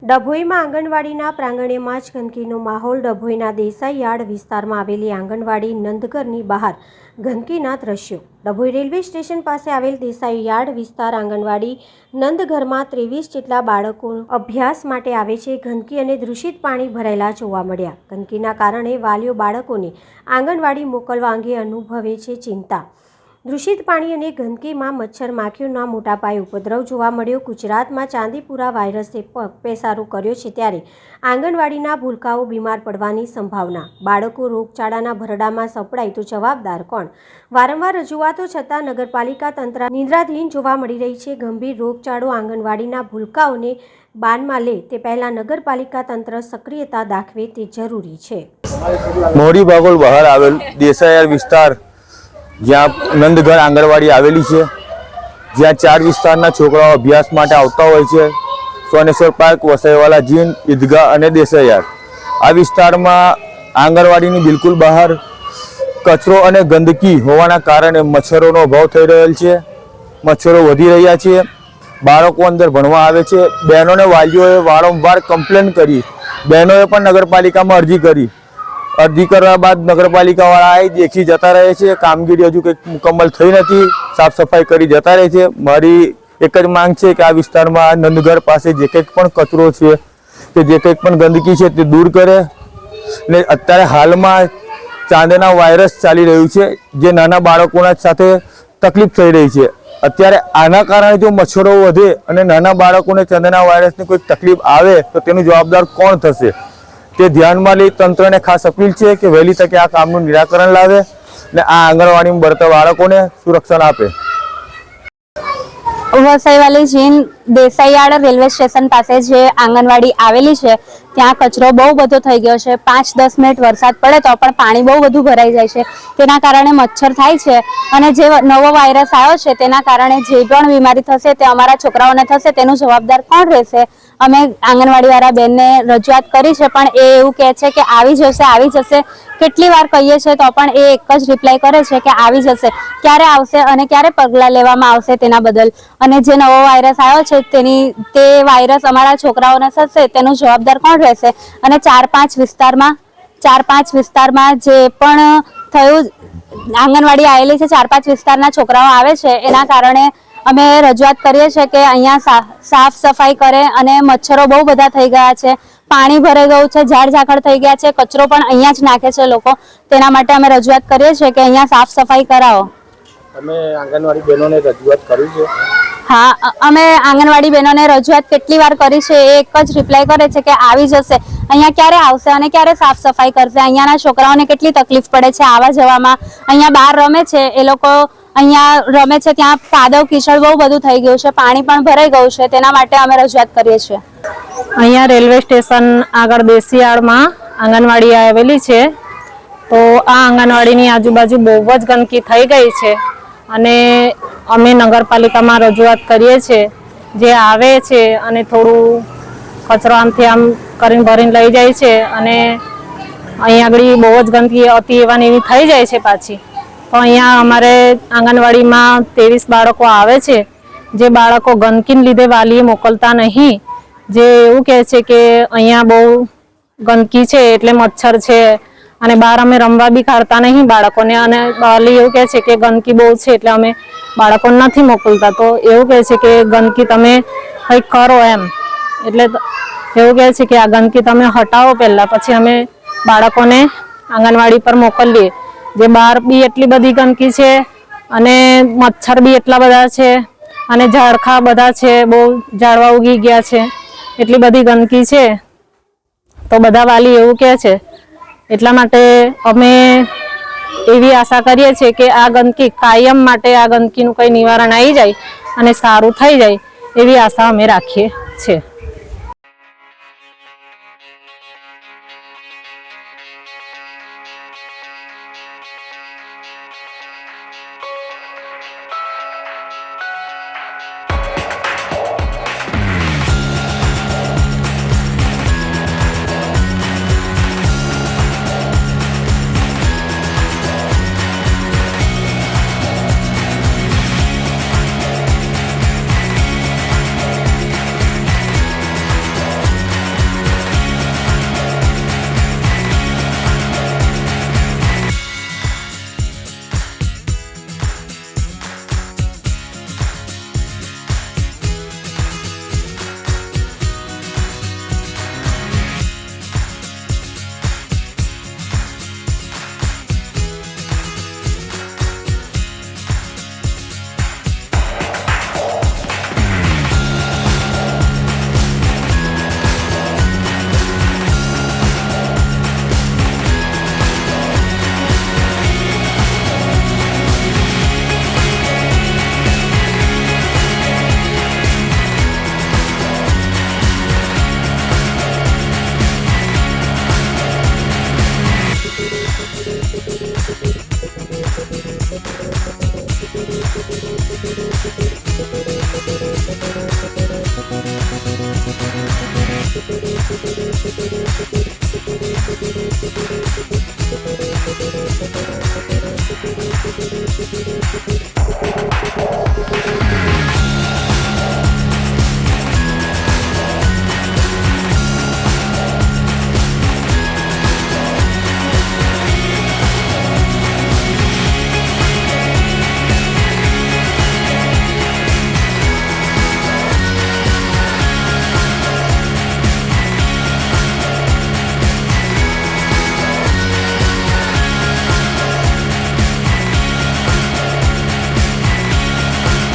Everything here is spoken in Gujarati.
ડભોઈમાં આંગણવાડીના પ્રાંગણ્યમાં જ ગંદકીનો માહોલ। ડભોઈના દેસાઈ યાર્ડ વિસ્તારમાં આવેલી આંગણવાડી નંદઘરની બહાર ગંદકીના દ્રશ્યો। ડભોઈ રેલવે સ્ટેશન પાસે આવેલ દેસાઈ યાર્ડ વિસ્તાર આંગણવાડી નંદઘરમાં 23 જેટલા બાળકો અભ્યાસ માટે આવે છે। ગંદકી અને દૂષિત પાણી ભરાયેલા જોવા મળ્યા। ગંદકીના કારણે વાલીઓ બાળકોને આંગણવાડી મોકલવા અંગે અનુભવે છે ચિંતા। દૂષિત પાણી અને ગંદકીમાં મચ્છર માખીઓના મોટા પાયે ઉપદ્રવ જોવા મળ્યો। ગુજરાતમાં ચાંદીપુરા વાયરસે પેસારો કર્યો છે, ત્યારે આંગણવાડીના ભૂલકાઓ બીમાર પડવાની સંભાવના। બાળકો રોગચાળાના ભરડામાં સપડાય તો જવાબદાર કોણ? વારંવાર રજૂઆતો છતાં નગરપાલિકા તંત્ર નિંદ્રાધીન જોવા મળી રહી છે। ગંભીર રોગચાળો આંગણવાડીના ભૂલકાઓને બાનમાં લે તે પહેલા નગરપાલિકા તંત્ર સક્રિયતા દાખવે તે જરૂરી છે। મોડી બાગોલ બહાર આવેલ દેસાઈ વિસ્તાર જ્યાં નંદઘર આંગણવાડી આવેલી છે, જ્યાં 4 વિસ્તારના છોકરાઓ અભ્યાસ માટે આવતા હોય છે। સોનેશ્વર પાર્ક, વસાઈવાલા જીન, ઈદગાહ અને દેસાઈયાર। આ વિસ્તારમાં આંગણવાડીની બિલકુલ બહાર કચરો અને ગંદકી હોવાના કારણે મચ્છરોનો અભાવ થઈ રહેલ છે। મચ્છરો વધી રહ્યા છે। બાળકો અંદર ભણવા આવે છે। બહેનોને વાલીઓએ વારંવાર કમ્પ્લેન કરી, બહેનોએ પણ નગરપાલિકામાં અરજી કરી। અરજી કરવા બાદ નગરપાલિકાવાળા આવી દેખી જતા રહે છે। કામગીરી હજુ કંઈક મુકમ્મલ થઈ નથી, સાફ સફાઈ કરી જતા રહે છે। મારી એક જ માંગ છે કે આ વિસ્તારમાં નંદઘર પાસે જે કંઈક પણ કચરો છે, કે જે કંઈક પણ ગંદકી છે તે દૂર કરે। ને અત્યારે હાલમાં ચાંદના વાયરસ ચાલી રહ્યું છે, જે નાના બાળકોના સાથે તકલીફ થઈ રહી છે। અત્યારે આના કારણે જો મચ્છરો વધે અને નાના બાળકોને ચાંદના વાયરસની કોઈ તકલીફ આવે તો તેનું જવાબદાર કોણ થશે? તે ધ્યાનમાં લઈ તંત્રને ખાસ અપીલ છે કે વહેલી તકે આ કામનું નિરાકરણ લાવે અને આ આંગણવાડીમાં ભણતા બાળકોને સુરક્ષા આપે। વસાઈવાલી જીન દેસાઈ યાર્ડ રેલવે સ્ટેશન પાસે જે આંગણવાડી આવેલી છે, ત્યાં કચરો બહુ બધો થઈ ગયો છે। 5-10 મિનિટ વરસાદ પડે તો પણ પાણી બહુ બધું ભરાઈ જાય છે। તેના કારણે મચ્છર થાય છે અને જે નવો વાયરસ આવ્યો છે તેના કારણે જે પણ બીમારી થશે તે અમારા છોકરાઓને થશે, તેનું જવાબદાર કોણ રહેશે? અમે આંગણવાડીવાળા બેનને રજૂઆત કરી છે, પણ એ એવું કહે છે કે આવી જશે। કેટલી વાર કહીએ છીએ તો પણ એ એક જ રિપ્લાય કરે છે કે આવી જશે। ક્યારે આવશે અને ક્યારે પગલાં લેવામાં આવશે તેના બદલ? અને જે નવો વાયરસ આવ્યો છે તે વાયરસ અમારા છોકરાઓને થશે, તેનું જવાબદાર કોણ રહેશે? અને 4-5 વિસ્તારમાં જે પણ થયું, આંગણવાડી આવેલી છે, 4-5 વિસ્તારના છોકરાઓ આવે છે, એના કારણે અમે રજૂઆત કરીએ છીએ કે અહીંયા સાફ સફાઈ કરે। અને મચ્છરો બહુ બધા થઈ ગયા છે, પાણી ભરાઈ ગયું છે, ઝાડ ઝાકળ થઈ ગયા છે, કચરો પણ અહીંયા જ નાખે છે લોકો। તેના માટે અમે રજૂઆત કરીએ છીએ કે અહીંયા સાફ સફાઈ કરાવો। તમે આંગણવાડી બહેનોને રજૂઆત કરી છે? હા, અમે આંગણવાડી બહેનોને રજૂઆત કેટલી વાર કરી છે, એ એક જ રિપ્લાય કરે છે કે આવી જશે। અહીંયા ક્યારે આવશે અને ક્યારે સાફ સફાઈ કરશે? અહીંયાના છોકરાઓને કેટલી તકલીફ પડે છે આવવા જવામાં। અહીંયા બહાર રમે છે, એ લોકો અહીંયા રમે છે, ત્યાં કાદવ કીચડ બહુ બધું થઈ ગયું છે, પાણી પણ ભરાઈ ગયું છે। તેના માટે અમે રજૂઆત કરીએ છીએ। અહીંયા રેલવે સ્ટેશન આગળ દેસાઈ યાર્ડમાં આંગણવાડી આવેલી છે, તો આ આંગણવાડીની આજુબાજુ બહુ જ ગંદકી થઈ ગઈ છે અને અમે નગરપાલિકામાં રજૂઆત કરીએ છીએ। જે આવે છે અને થોડું કચરો આમથી આમ કરીને ભરીને લઈ જાય છે અને અહીં આગળ બહુ જ ગંદકી અતિ એવાની એવી થઈ જાય છે પાછી। તો અહીંયા અમારે આંગણવાડીમાં 23 બાળકો આવે છે, જે બાળકો ગંદકીને લીધે વાલીએ મોકલતા નહીં। જે એવું કહે છે કે અહીંયા બહુ ગંદકી છે એટલે મચ્છર છે અને બહાર અમે રમવા બી કાઢતા નહીં બાળકોને, અને વાલી એવું કહે છે કે ગંદકી બહુ છે એટલે અમે બાળકોને નથી મોકલતા। તો એવું કહે છે કે ગંદકી તમે કંઈક કરો એમ, એટલે એવું કહે છે કે આ ગંદકી તમે હટાવો પહેલાં, પછી અમે બાળકોને આંગણવાડી પર મોકલીએ। જે બહાર બી એટલી બધી ગંદકી છે અને મચ્છર બી એટલા બધા છે અને ઝાડખા બધા છે, બહુ ઝાડવા ઉગી ગયા છે, એટલી બધી ગંદકી છે। તો બધા વાલી એવું કહે છે, એટલા માટે અમે એવી આશા કરીએ છીએ કે આ ગંદકી કાયમ માટે, આ ગંદકીનું કંઈ નિવારણ આવી જાય અને સારું થઈ જાય એવી આશા અમે રાખીએ છીએ।